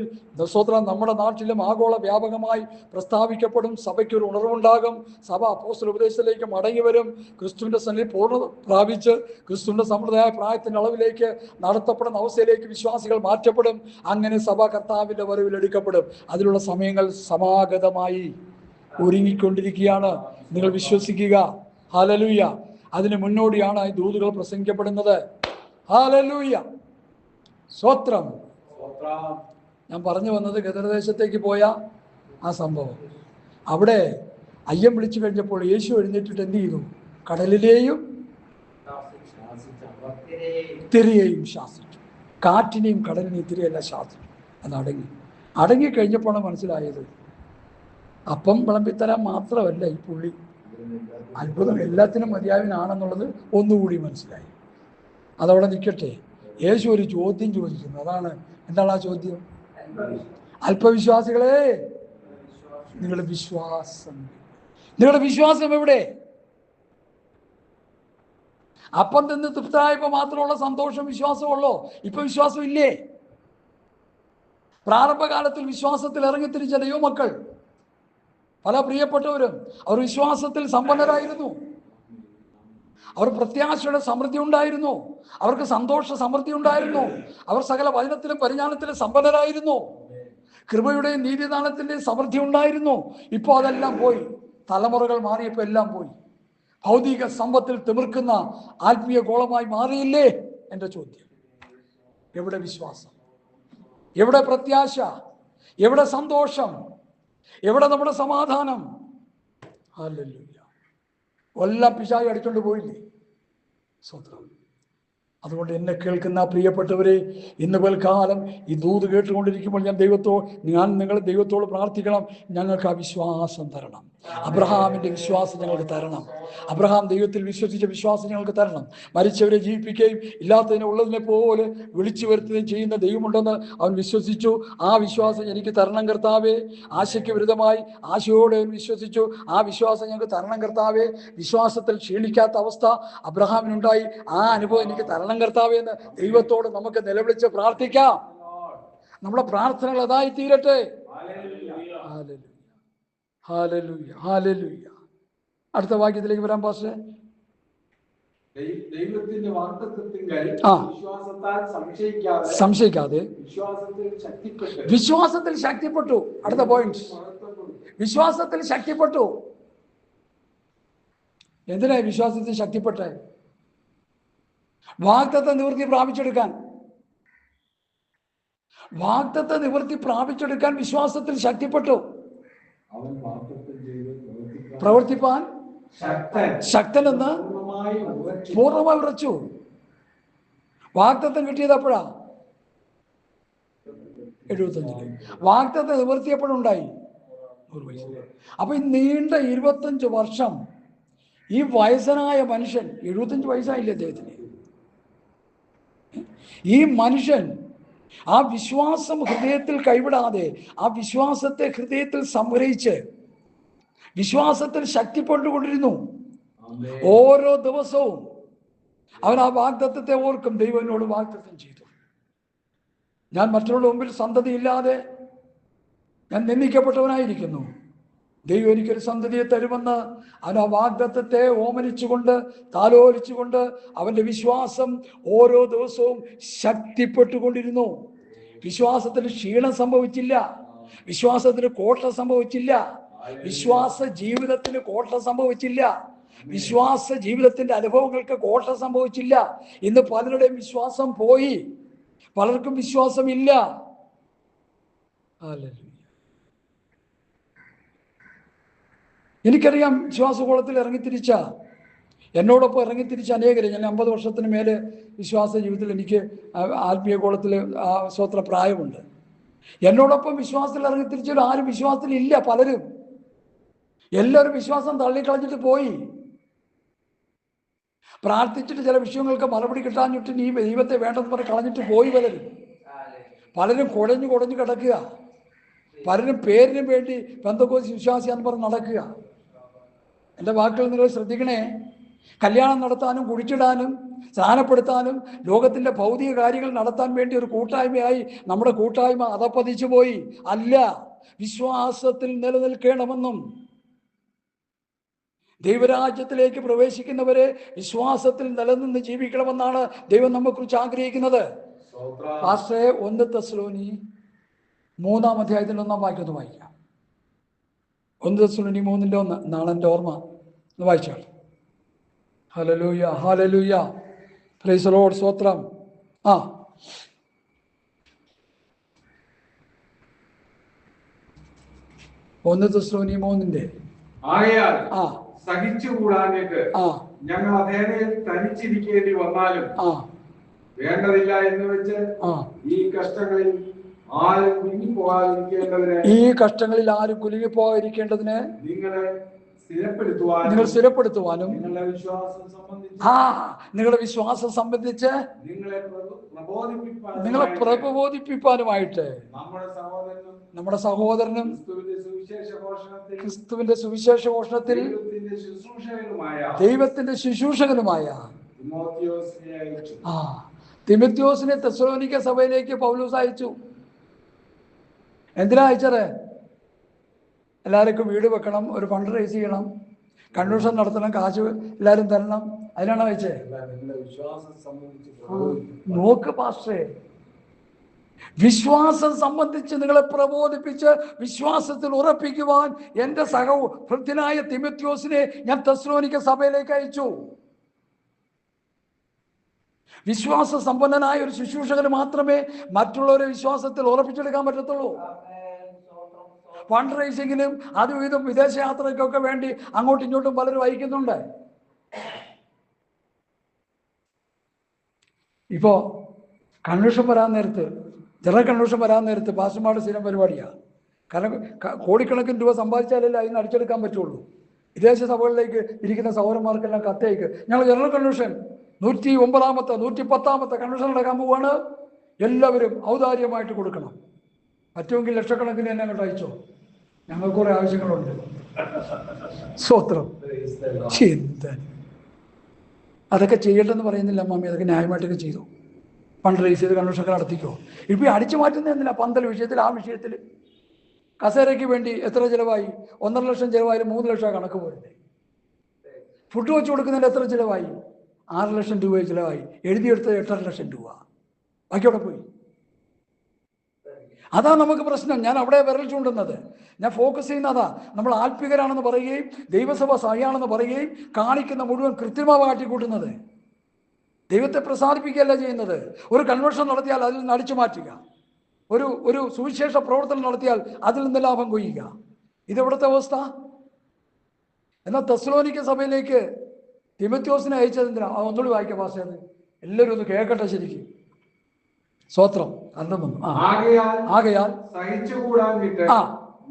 സ്തോത്രം നമ്മുടെ നാട്ടിലും ആഗോള വ്യാപകമായി പ്രസ്താവിക്കപ്പെടും. സഭയ്ക്കൊരു ഉണർവുണ്ടാകും. സഭ അപ്പോസ്തല ഉപദേശത്തിലേക്ക് മടങ്ങി വരും. ക്രിസ്തുവിൻ്റെ സന്നിധി പൂർണ്ണത പ്രാപിച്ച് ക്രിസ്തുവിൻ്റെ സമ്പ്രദായ പ്രായത്തിൻ്റെ അളവിലേക്ക് നടത്തപ്പെടുന്ന അവസ്ഥയിലേക്ക് വിശ്വാസികൾ മാറ്റപ്പെടും. അങ്ങനെ സഭ കർത്താവിൻ്റെ വരവിൽ എടുക്കപ്പെടും. അതിലുള്ള സമയങ്ങൾ സമാഗതമായി ഒരുങ്ങിക്കൊണ്ടിരിക്കുകയാണ്. നിങ്ങൾ വിശ്വസിക്കുക. ഹല്ലേലൂയ. അതിന് മുന്നോടിയാണ് ഈ ദൂതുകൾ പ്രസംഗിക്കപ്പെടുന്നത്. ഹല്ലേലൂയ. സ്തോത്രം. ഞാൻ പറഞ്ഞു വന്നത് ഗദരദേശത്തേക്ക് പോയ ആ സംഭവം. അവിടെ അയ്യം വിളിച്ചു കഴിഞ്ഞപ്പോൾ യേശു എഴുന്നേറ്റിട്ട് എന്ത് ചെയ്തു? കടലിലെയും തിരയെയും ശാസിച്ചു. കാറ്റിനെയും കടലിനെയും തിരയെല്ലാം ശാസിച്ചു. അത് അടങ്ങിക്കഴിഞ്ഞപ്പോഴാണ് മനസ്സിലായത്, അപ്പം വിളമ്പിത്തരാൻ മാത്രമല്ല ഈ പുള്ളി, അത്ഭുതം എല്ലാത്തിനും മതിയായവനാണെന്നുള്ളത് ഒന്നുകൂടി മനസ്സിലായി. അതവിടെ നിൽക്കട്ടെ. യേശു ഒരു ചോദ്യം ചോദിക്കുന്നു. എന്താണ് ആ ചോദ്യം? അല്പവിശ്വാസികളെ, നിങ്ങളുടെ വിശ്വാസം എവിടെ? അപ്പം തിന്ന് തൃപ്തരായപ്പോൾ മാത്രമുള്ള സന്തോഷം വിശ്വാസമുള്ളോ? ഇപ്പൊ വിശ്വാസം ഇല്ലേ? പ്രാരംഭകാലത്തിൽ വിശ്വാസത്തിൽ ഇറങ്ങിത്തിരിച്ച ദൈവമക്കൾ പല പ്രിയപ്പെട്ടവരും അവർ വിശ്വാസത്തിൽ സമ്പന്നരായിരുന്നു. അവർ പ്രത്യാശയുടെ സമൃദ്ധി ഉണ്ടായിരുന്നു. അവർക്ക് സന്തോഷ സമൃദ്ധി ഉണ്ടായിരുന്നു. അവർ സകല വചനത്തിലും പരിജ്ഞാനത്തിലും സമ്പന്നരായിരുന്നു. കൃപയുടെയും നീതിദാനത്തിൻ്റെയും സമൃദ്ധി ഉണ്ടായിരുന്നു. ഇപ്പോൾ അതെല്ലാം പോയി. തലമുറകൾ മാറിയപ്പോൾ എല്ലാം പോയി. ഭൗതിക സമ്പത്തിൽ തിമിർക്കുന്ന ആത്മീയ ഗോളമായി മാറിയില്ലേ? എൻ്റെ ചോദ്യം, എവിടെ വിശ്വാസം? എവിടെ പ്രത്യാശ? എവിടെ സന്തോഷം? എവിടെ നമ്മുടെ സമാധാനം? ഹല്ലേലൂയ. എല്ലാം പിശാച് അടിച്ചുകൊണ്ട് പോയില്ലേ? സ്തോത്രം. അതുകൊണ്ട് എന്നെ കേൾക്കുന്ന പ്രിയപ്പെട്ടവരെ, ഇന്ന് പൽക്കാലം ഈ ദൂത് കേട്ടുകൊണ്ടിരിക്കുമ്പോൾ ഞാൻ നിങ്ങൾ ദൈവത്തോട് പ്രാർത്ഥിക്കണം. ഞങ്ങൾക്ക് ആ വിശ്വാസം തരണം. അബ്രഹാമിൻ്റെ വിശ്വാസം ഞങ്ങൾക്ക് തരണം. അബ്രഹാം ദൈവത്തിൽ വിശ്വസിച്ച വിശ്വാസം ഞങ്ങൾക്ക് തരണം. മരിച്ചവരെ ജീവിപ്പിക്കുകയും ഇല്ലാത്തതിനെ ഉള്ളതിനെ പോലെ വിളിച്ചു വരുത്തുകയും ചെയ്യുന്ന ദൈവമുണ്ടെന്ന് അവൻ വിശ്വസിച്ചു. ആ വിശ്വാസം എനിക്ക് തരണം കർത്താവേ. ആശയ്ക്ക് വിരുദ്ധമായി ആശയോടെ അവൻ വിശ്വസിച്ചു. ആ വിശ്വാസം ഞങ്ങൾക്ക് തരണം കർത്താവേ. വിശ്വാസത്തിൽ ക്ഷീണിക്കാത്ത അവസ്ഥ അബ്രഹാമിനുണ്ടായി. ആ അനുഭവം എനിക്ക് തരണം കർത്താവേ എന്ന് ദൈവത്തോട് നമുക്ക് നിലവിളിച്ച് പ്രാർത്ഥിക്കാം. നമ്മുടെ പ്രാർത്ഥനകൾ അതായി തീരട്ടെ. ഹല്ലേലൂയ. Hallelujah, hallelujah. അടുത്ത വാക്യത്തിലേക്ക് വരാം പാസ്റ്ററെ. ദൈവത്തിന്റെ വാഗ്ദത്തത്തിങ്കൽ ആ. വിശ്വാസത്താൽ സംശയിക്കാതെ വിശ്വാസത്തിൽ ശക്തിപ്പെട്ടു. വിശ്വാസത്തിൽ ശക്തിപ്പെട്ടു. അടുത്ത പോയിന്റ്, വിശ്വാസത്തിൽ ശക്തിപ്പെട്ടു. എന്തിനായി വിശ്വാസത്തിൽ ശക്തിപ്പെട്ടെ? വാഗ്ദത്ത നിവൃത്തി പ്രാപിച്ചെടുക്കാൻ. വാഗ്ദത്ത നിവൃത്തി പ്രാപിച്ചെടുക്കാൻ വിശ്വാസത്തിൽ ശക്തിപ്പെട്ടു. അവൻ വാഗ്ദത്തം ചെയ്ത് പ്രവർത്തിപ്പാൻ ശക്തനെന്ന് പൂർണ്ണമായി ഉറച്ചു. വാഗ്ദത്തം കിട്ടിയത് എപ്പോഴാ? 75. വാഗ്ദത്ത നിവൃത്തി എപ്പോഴുണ്ടായി? 100 വയസ്സിൽ. അപ്പൊ ഈ നീണ്ട 25 വർഷം ഈ വയസ്സനായ മനുഷ്യൻ, 75 വയസ്സായില്ലേ അദ്ദേഹത്തിന്, ഈ മനുഷ്യൻ ആ വിശ്വാസം ഹൃദയത്തിൽ കൈവിടാതെ ആ വിശ്വാസത്തെ ഹൃദയത്തിൽ സംഗ്രഹിച്ച് വിശ്വാസത്തിൽ ശക്തിപ്പെട്ടുകൊണ്ടിരുന്നു. ഓരോ ദിവസവും അവൻ ആ വാഗ്ദത്തത്തെ ഓർക്കും. ദൈവം എന്നോട് വാഗ്ദത്തം ചെയ്തു, ഞാൻ മറ്റുള്ളവരുടെ മുമ്പിൽ സന്തതിയില്ലാതെ ഞാൻ നിന്ദിക്കപ്പെട്ടവനായിരിക്കുന്നു, ദൈവം എനിക്കൊരു സന്തതിയെ തരുമെന്ന് അവൻ ആ വാഗ്ദത്തത്തെ ഓമനിച്ചുകൊണ്ട് താലോലിച്ചുകൊണ്ട് അവൻ്റെ വിശ്വാസം ഓരോ ദിവസവും ശക്തിപ്പെട്ടുകൊണ്ടിരുന്നു. വിശ്വാസത്തിന് ക്ഷീണം സംഭവിച്ചില്ല, വിശ്വാസത്തിന് കോട്ട സംഭവിച്ചില്ല, വിശ്വാസ ജീവിതത്തിന് കോട്ട സംഭവിച്ചില്ല, വിശ്വാസ ജീവിതത്തിന്റെ അനുഭവങ്ങൾക്ക് കോട്ട സംഭവിച്ചില്ല. ഇന്ന് പലരുടെയും വിശ്വാസം പോയി, പലർക്കും വിശ്വാസമില്ല. എനിക്കറിയാം, വിശ്വാസകോളത്തിൽ ഇറങ്ങിത്തിരിച്ച, എന്നോടൊപ്പം ഇറങ്ങിത്തിരിച്ച അനേകരെ, ഞാൻ 50 വർഷത്തിന് മേലെ വിശ്വാസ ജീവിതത്തിൽ എനിക്ക് ആത്മീയ കോളത്തിൽ സ്വത്ര പ്രായമുണ്ട്. എന്നോടൊപ്പം വിശ്വാസത്തിൽ ഇറങ്ങിത്തിരിച്ചാൽ ആരും വിശ്വാസത്തിൽ ഇല്ല. പലരും, എല്ലാവരും വിശ്വാസം തള്ളിക്കളഞ്ഞിട്ട് പോയി. പ്രാർത്ഥിച്ചിട്ട് ചില വിഷയങ്ങൾക്ക് മറുപടി കിട്ടാഞ്ഞിട്ട് ഈ ദൈവത്തെ വേണ്ടെന്ന് പറഞ്ഞ് കളഞ്ഞിട്ട് പോയി. പലരും കുഴഞ്ഞു കിടക്കുക. പലരും പേരിനും വേണ്ടി പെന്തക്കോസ്ത് വിശ്വാസിയാന്ന് പറഞ്ഞ് നടക്കുക. എൻ്റെ വാക്കുകൾ നിങ്ങൾ ശ്രദ്ധിക്കണേ. കല്യാണം നടത്താനും കുഴിച്ചിടാനും സ്നാനപ്പെടുത്താനും ലോകത്തിൻ്റെ ഭൗതിക കാര്യങ്ങൾ നടത്താൻ വേണ്ടി ഒരു കൂട്ടായ്മയായി നമ്മുടെ കൂട്ടായ്മ അധപ്പതിച്ചു പോയി. അല്ല, വിശ്വാസത്തിൽ നിലനിൽക്കണമെന്നും ദൈവരാജ്യത്തിലേക്ക് പ്രവേശിക്കുന്നവരെ വിശ്വാസത്തിൽ നിലനിന്ന് ജീവിക്കണമെന്നാണ് ദൈവം നമ്മെക്കുറിച്ച് ആഗ്രഹിക്കുന്നത്. പാസ്റ്ററെ, 1 തെസ്സലോനി 3-ാം അധ്യായത്തിൻ്റെ 1-ാം വാക്യം ഒന്ന് വായിക്കാം. 1 തെസ്സലോനി 3:1 എന്നാണ് എൻ്റെ ഓർമ്മ. ഒന്ന് വായിച്ചാൽ. Hallelujah, hallelujah, praise the Lord, സ്തോത്രം. 1 തെസ്സലോനി 3:ന്റെ ആകയാൽ സഹിച്ചുകൂടാഞ്ഞിട്ട് ഞങ്ങൾ അഥേനയിൽ തനിച്ചിരിക്കേണ്ടി വന്നാലും വേണ്ടതില്ല എന്ന് വെച്ച് ഈ കഷ്ടങ്ങളിൽ ആരും കുലുങ്ങിപ്പോകാതിരിക്കേണ്ടതിന് നിങ്ങൾ സ്ഥിരപ്പെടുത്തുവാനും നിങ്ങളുടെ വിശ്വാസം സംബന്ധിച്ച് നിങ്ങളെ പ്രബോധിപ്പിക്കാനുമായിട്ട് നമ്മുടെ സഹോദരനും ക്രിസ്തുവിന്റെ സുവിശേഷ ഘോഷണത്തിൽ ദൈവത്തിന്റെ ശുശ്രൂഷകനുമായ തിമോത്തിയോസിനെ തെസ്സലോനിക്ക സഭയിലേക്ക് പൗലോസ് അയച്ചു. എന്തിനാ അയച്ചത്? എല്ലാവർക്കും വീട് വെക്കണം, ഒരു ഫണ്ട് റേസ് ചെയ്യണം, കൺവെൻഷൻ നടത്തണം, കാശ് എല്ലാവരും തരണം, അതിനാണ് അയച്ചത്. നോക്ക് പാസ്റ്ററെ, വിശ്വാസം സംബന്ധിച്ച് നിങ്ങളെ പ്രബോധിപ്പിച്ച് വിശ്വാസത്തിൽ ഉറപ്പിക്കുവാൻ എൻ്റെ സഹവൃത്യനായ തിമോത്തിയോസിനെ ഞാൻ തെസ്സലോനിക്ക സഭയിലേക്ക് അയച്ചു. വിശ്വാസ സമ്പന്നനായ ഒരു ശുശ്രൂഷകന് മാത്രമേ മറ്റുള്ളവരെ വിശ്വാസത്തിൽ ഉറപ്പിച്ചെടുക്കാൻ പറ്റത്തുള്ളൂ. ഫണ്ട് റൈസിങ്ങിനും അതും ഇതും വിദേശയാത്രയ്ക്കൊക്കെ വേണ്ടി അങ്ങോട്ടും ഇങ്ങോട്ടും പലരും അയക്കുന്നുണ്ട്. ഇപ്പോൾ കൺവെൻഷൻ വരാൻ നേരത്ത്, ജനറൽ കൺവെൻഷൻ വരാൻ നേരത്ത് പാസ്റ്റർമാരുടെ സ്ഥിരം പരിപാടിയാണ്. കാരണം കോടിക്കണക്കിന് രൂപ സമ്പാദിച്ചാലല്ലേ അതിന് അടിച്ചെടുക്കാൻ പറ്റുള്ളൂ. വിദേശ സഭകളിലേക്ക് ഇരിക്കുന്ന സഹോദരന്മാർക്കെല്ലാം കത്തയക്ക്, ഞങ്ങൾ ജനറൽ കൺവെൻഷൻ 109ാമത്തെ 110ാമത്തെ കൺവെൻഷൻ നടക്കാൻ പോവാണ്, എല്ലാവരും ഔദാര്യമായിട്ട് കൊടുക്കണം. പറ്റുമെങ്കിൽ ലക്ഷക്കണക്കിന് എന്നെ അങ്ങോട്ട് അയച്ചോ, ഞങ്ങൾക്ക് കുറെ ആവശ്യങ്ങളുണ്ട്. സ്വത്രം ചിന്തൻ അതൊക്കെ ചെയ്യട്ടെന്ന് പറയുന്നില്ല മമ്മി, അതൊക്കെ ന്യായമായിട്ടൊക്കെ ചെയ്തു. ഫണ്ട് റേസ് ചെയ്ത് കൺവെൻഷനൊക്കെ നടത്തിക്കോ. ഇപ്പം അടിച്ചു മാറ്റുന്ന എന്തിനാ? പന്തൽ വിഷയത്തിൽ, ആ വിഷയത്തിൽ കസേരയ്ക്ക് വേണ്ടി എത്ര ചിലവായി? 1.5 ലക്ഷം ചിലവായാലും 3 ലക്ഷം കണക്ക് പോരുന്നേ. ഫുഡ് വെച്ച് കൊടുക്കുന്നതിന് എത്ര ചിലവായി? 6 ലക്ഷം രൂപ ചിലവായി. എഴുതിയെടുത്തത് 8.5 ലക്ഷം രൂപ. ബാക്കി അവിടെ പോയി. അതാ നമുക്ക് പ്രശ്നം. ഞാൻ അവിടെ വിരൽ ചൂണ്ടുന്നത്, ഞാൻ ഫോക്കസ് ചെയ്യുന്നതാ. നമ്മൾ ആത്മികരാണെന്ന് പറയുകയും ദൈവസഭ സഹയാണെന്ന് പറയുകയും കാണിക്കുന്ന മുഴുവൻ കൃത്രിമമായി കാട്ടിക്കൂട്ടുന്നത്. ദൈവത്തെ പ്രസാദിപ്പിക്കുകയല്ല ചെയ്യുന്നത്. ഒരു കൺവെൻഷൻ നടത്തിയാൽ അതിൽ നിന്ന് അടിച്ചു മാറ്റുക, ഒരു സുവിശേഷ പ്രവർത്തനം നടത്തിയാൽ അതിൽ നിന്ന് ലാഭം കൊയ്യുക. ഇതെവിടുത്തെ അവസ്ഥ? എന്നാൽ തെസ്സലോനിക്ക സഭയിലേക്ക് തിമോത്തിയോസിനെ അയച്ചതെന്തിനാ? ഒന്നുകൂടി വായിക്കാം പാസ്റ്റർ, എല്ലാവരും ഒന്ന് കേൾക്കട്ടെ ശരിക്കും. സ്വത്രം ആകയാൽ സഹിച്ചുകൂടാഞ്ഞിട്ട്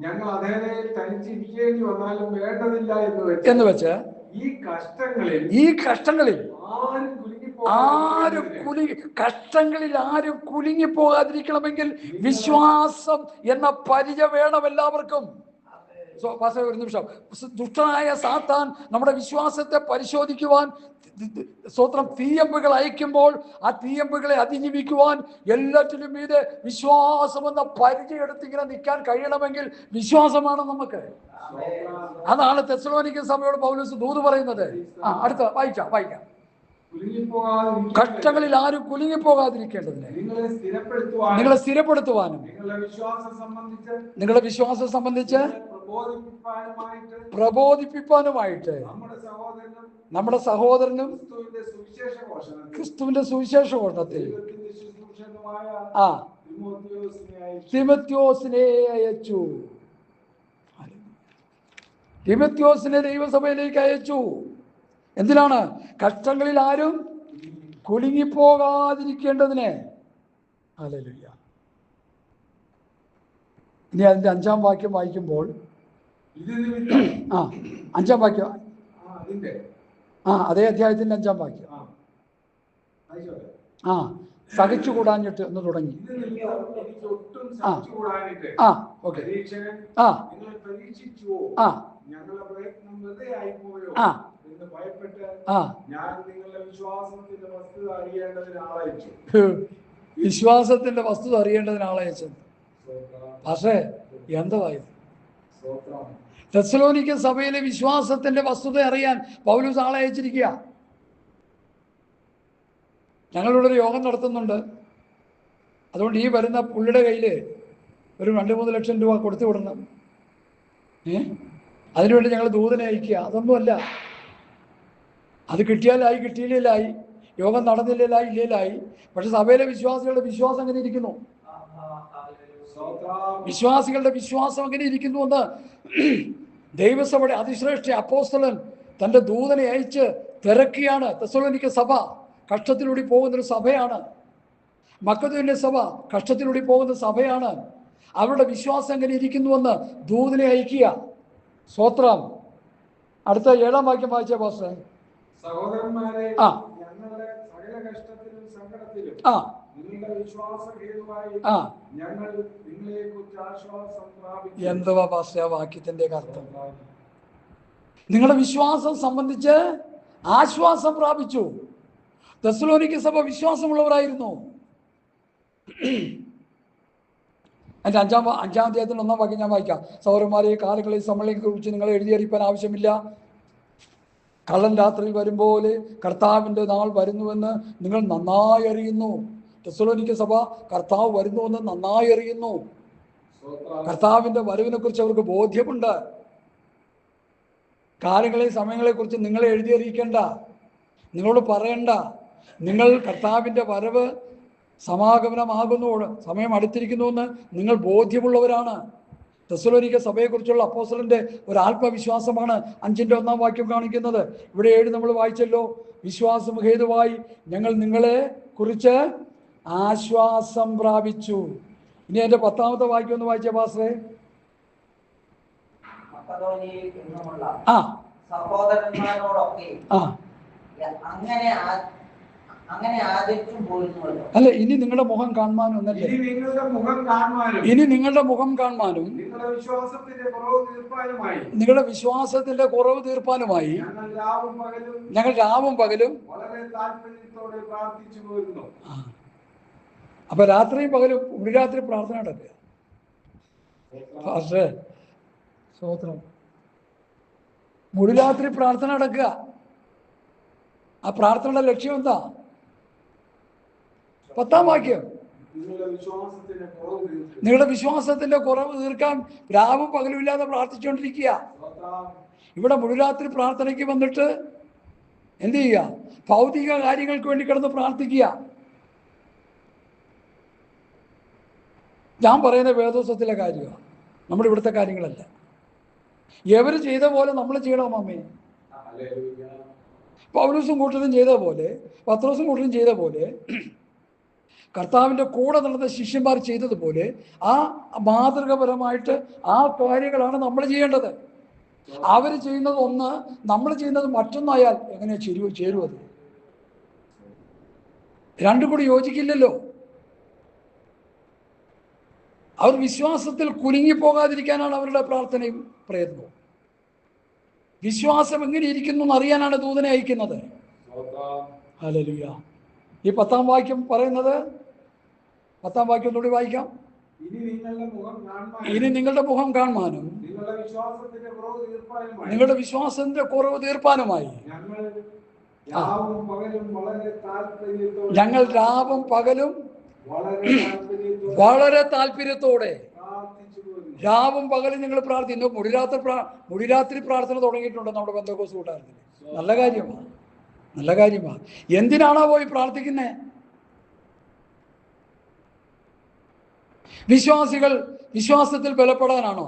ഞങ്ങൾ അതേ തനിച്ചിരിക്കേണ്ടി വന്നാലും വേണ്ടതില്ല എന്ന് വെച്ച് ഈ കഷ്ടങ്ങളിൽ ആരും കുലുങ്ങിപ്പോകാതിരിക്കണമെങ്കിൽ വിശ്വാസം എന്ന പരിചയ വേണം എല്ലാവർക്കും. ഒരു നിമിഷം. ദുഷ്ടനായ സാത്താൻ നമ്മുടെ വിശ്വാസത്തെ പരിശോധിക്കുവാൻ സ്വത്രം തീയമ്പുകൾ അയക്കുമ്പോൾ ആ തീയമ്പുകളെ അതിജീവിക്കുവാൻ എല്ലാറ്റിലും മീതെ വിശ്വാസം എന്ന പരിചയം എടുത്തിങ്ങനെ നിൽക്കാൻ കഴിയണമെങ്കിൽ വിശ്വാസമാണ് നമുക്ക്. അതാണ് തെസ്സലോനിക്ക സഭയോട് പൗലോസ് ദൂത് പറയുന്നത്. അടുത്ത വായിക്കാം. കഷ്ടങ്ങളിൽ ആരും കുലുങ്ങിപ്പോകാതിരിക്കേണ്ടതിന് നിങ്ങളെ സ്ഥിരപ്പെടുത്തുവാനും നിങ്ങളുടെ വിശ്വാസം സംബന്ധിച്ച് പ്രബോധിപ്പിക്കാനുമായിട്ട് നമ്മുടെ സഹോദരനും ക്രിസ്തുവിന്റെ സുവിശേഷ ഘോഷത്തിൽ തിമോത്തിയോസിനെ അയച്ചു. തിമോത്തിയോസിനെ ദൈവസഭയിലേക്ക് അയച്ചു. എന്തിനാണ്? കഷ്ടങ്ങളിൽ ആരും കുലുങ്ങിപ്പോകാതിരിക്കേണ്ടതിന്. ഹല്ലേലൂയ. ഇനി അതിന്റെ 5-ാം വാക്യം വായിക്കുമ്പോൾ 5-ാം വാക്യം, അതേ അധ്യായത്തിന്റെ 5-ാം വാക്യം. സഹിച്ചുകൂടാഞ്ഞിട്ട് ഒന്ന് തുടങ്ങി. ഓക്കെ. വിശ്വാസത്തിന്റെ വസ്തുത അറിയേണ്ടതിന് ആളെ അയച്ചത്. പക്ഷേ എന്തായത്? തെസ്സലോനിക്ക സഭയിലെ വിശ്വാസത്തിന്റെ വസ്തുത അറിയാൻ പൗലോസ് ആളെ അയച്ചിരിക്കുക. ഞങ്ങളിവിടെ ഒരു യോഗം നടത്തുന്നുണ്ട്. അതുകൊണ്ട് ഈ വരുന്ന പുള്ളിയുടെ കയ്യിൽ ഒരു 2-3 ലക്ഷം രൂപ കൊടുത്തു വിടണം. അതിനുവേണ്ടി ഞങ്ങൾ ദൂതനെ അയക്കുക. അതൊന്നുമല്ല. അത് കിട്ടിയാലായി, കിട്ടിയില്ലായി, യോഗം നടന്നില്ലായി, ഇല്ലേലായി. പക്ഷെ സഭയിലെ വിശ്വാസികളുടെ വിശ്വാസം എങ്ങനെ ഇരിക്കുന്നു? വിശ്വാസികളുടെ വിശ്വാസം എങ്ങനെ ഇരിക്കുന്നു എന്ന് ദൈവസഭയുടെ അതിശ്രേഷ്ഠ അപ്പോസ്തലൻ തൻ്റെ ദൂതനെ അയച്ച് തിരക്കിയാണ്. തെസ്സലോനിക്ക സഭ കഷ്ടത്തിലൂടെ പോകുന്നൊരു സഭയാണ്. മക്കദോന്യ സഭ കഷ്ടത്തിലൂടെ പോകുന്ന സഭയാണ്. അവരുടെ വിശ്വാസം എങ്ങനെ ഇരിക്കുന്നുവെന്ന് ദൂതനെ അയക്കുക. സ്വത്രം. അടുത്ത 7-ാം വാക്യം വായിച്ച പാസ്റ്റർ. സഹോദരന്മാരെ, ഞങ്ങളുടെ സകല കഷ്ടത്തിലും സങ്കടത്തിലും നിങ്ങളുടെ വിശ്വാസഹേതുവായി ഞങ്ങൾ നിങ്ങളെക്കുറിച്ച് ആശ്വാസം പ്രാപിച്ചു. എന്തുവാ പാസ്റ്റർ വാക്യത്തിന്റെ അർത്ഥം? നിങ്ങളുടെ വിശ്വാസം സംബന്ധിച്ച് ആശ്വാസം പ്രാപിച്ചു. തെസ്സലോനിക്ക സഭ വിശ്വാസമുള്ളവരായിരുന്നു. അതിൻ്റെ 5-ാം അധ്യായത്തിൽ 1-ാം വാക്യം ഞാൻ വായിക്കാം. സഹോദരന്മാരെ, കാലങ്ങളിൽ സമ്മേളനത്തെ കുറിച്ച് നിങ്ങൾ എഴുതിയറിയിപ്പാൻ ആവശ്യമില്ല. കള്ളൻ രാത്രിയിൽ വരുമ്പോൾ കർത്താവിൻ്റെ നാൾ വരുന്നുവെന്ന് നിങ്ങൾ നന്നായി അറിയുന്നു. തെസ്സലോനിക്ക സഭ കർത്താവ് വരുന്നുവെന്ന് നന്നായി അറിയുന്നു. കർത്താവിൻ്റെ വരവിനെ കുറിച്ച് അവർക്ക് ബോധ്യമുണ്ട്. കാലങ്ങളെയും സമയങ്ങളെക്കുറിച്ച് നിങ്ങളെ എഴുതിയറിയിക്കേണ്ട, നിങ്ങളോട് പറയണ്ട. നിങ്ങൾ കർത്താവിൻ്റെ വരവ് സമാഗമനമാകുന്നു, സമയം അടുത്തിരിക്കുന്നുവെന്ന് നിങ്ങൾ ബോധ്യമുള്ളവരാണ്. തെസ്സലോനിക്ക സഭയെക്കുറിച്ചുള്ള അപ്പോസ്തലന്റെ ഒരു ആത്മവിശ്വാസമാണ് 5-ാം വാക്യം കാണിക്കുന്നത്. ഇവിടെ 7 നമ്മൾ വായിച്ചല്ലോ. വിശ്വാസം ഹേതുവായി ഞങ്ങൾ നിങ്ങളെ കുറിച്ച് ആശ്വാസം പ്രാപിച്ചു. ഇനി എൻ്റെ 10-ാമത്തെ വാക്യം ഒന്ന് വായിച്ച പാസ്റ്ററെ. സഹോദരന്മാരോടൊക്കെ അല്ല, ഇനി നിങ്ങളുടെ മുഖം കാണുവാനും ഒന്നല്ലേ, ഇനി നിങ്ങളുടെ മുഖം കാണുവാനും നിങ്ങളുടെ വിശ്വാസത്തിന്റെ കുറവ് തീർപ്പാനുമായി ഞങ്ങൾ രാവും പകലും. അപ്പൊ രാത്രിയും പകലും രാത്രി പ്രാർത്ഥന നടക്കുക. പക്ഷേ സ്തോത്രം, മുടിരാത്രി പ്രാർത്ഥന നടക്കുക. ആ പ്രാർത്ഥനയുടെ ലക്ഷ്യം എന്താ? 10-ാം വാക്യം, നിങ്ങളുടെ വിശ്വാസത്തിന്റെ കുറവ് തീർക്കാൻ രാവും പകലുമില്ലാതെ പ്രാർത്ഥിച്ചുകൊണ്ടിരിക്കുക. ഇവിടെ മുഴുരാത്രി പ്രാർത്ഥനയ്ക്ക് വന്നിട്ട് എന്ത് ചെയ്യുക? ഭൗതിക കാര്യങ്ങൾക്ക് വേണ്ടി കിടന്ന് പ്രാർത്ഥിക്കുക. ഞാൻ പറയുന്ന വേദോസത്തിലെ കാര്യമാണ്, നമ്മുടെ ഇവിടുത്തെ കാര്യങ്ങളല്ല. എവർ ചെയ്ത പോലെ നമ്മൾ ചെയ്യണം അമ്മേ. പൗലോസും കൂട്ടരും ചെയ്ത പോലെ, പത്രോസും കൂട്ടരും ചെയ്ത പോലെ, കർത്താവിൻ്റെ കൂടെ നടന്ന ശിഷ്യന്മാർ ചെയ്തതുപോലെ ആ മാതൃകപരമായിട്ട് ആ കാര്യങ്ങളാണ് നമ്മൾ ചെയ്യേണ്ടത്. അവർ ചെയ്യുന്നത് ഒന്ന്, നമ്മൾ ചെയ്യുന്നത് മറ്റൊന്നായാൽ എങ്ങനെ ചേരുവത്? രണ്ടും കൂടി യോജിക്കില്ലല്ലോ. അവർ വിശ്വാസത്തിൽ കുലുങ്ങിപ്പോകാതിരിക്കാനാണ് അവരുടെ പ്രാർത്ഥനയും പ്രയത്നവും. വിശ്വാസം എങ്ങനെ ഇരിക്കുന്നു എന്നറിയാനാണ് ദൂതനെ അയക്കുന്നത്. ഹല്ലേലൂയ. ഈ 10-ാം വാക്യം പറയുന്നത്, 10-ാം വാക്യം ഒന്നുകൂടി വായിക്കാം. ഇനി നിങ്ങളുടെ മുഖം കാണുവാനും നിങ്ങളുടെ വിശ്വാസത്തിന്റെ കുറവ് തീർപ്പാനുമായി ഞങ്ങൾ രാവും പകലും വളരെ താല്പര്യത്തോടെ രാവും പകലും ഞങ്ങൾ പ്രാർത്ഥിക്കുന്നു. മുടിരാത്രി പ്രാർത്ഥന തുടങ്ങിയിട്ടുണ്ട് നമ്മുടെ പെന്തക്കോസ്ത് കൂട്ടാരത്തിൽ. നല്ല കാര്യമാണ്, നല്ല കാര്യമാണ്. എന്തിനാണോ പോയി പ്രാർത്ഥിക്കുന്നത്? വിശ്വാസികൾ വിശ്വാസത്തിൽ ബലപ്പെടാനാണോ?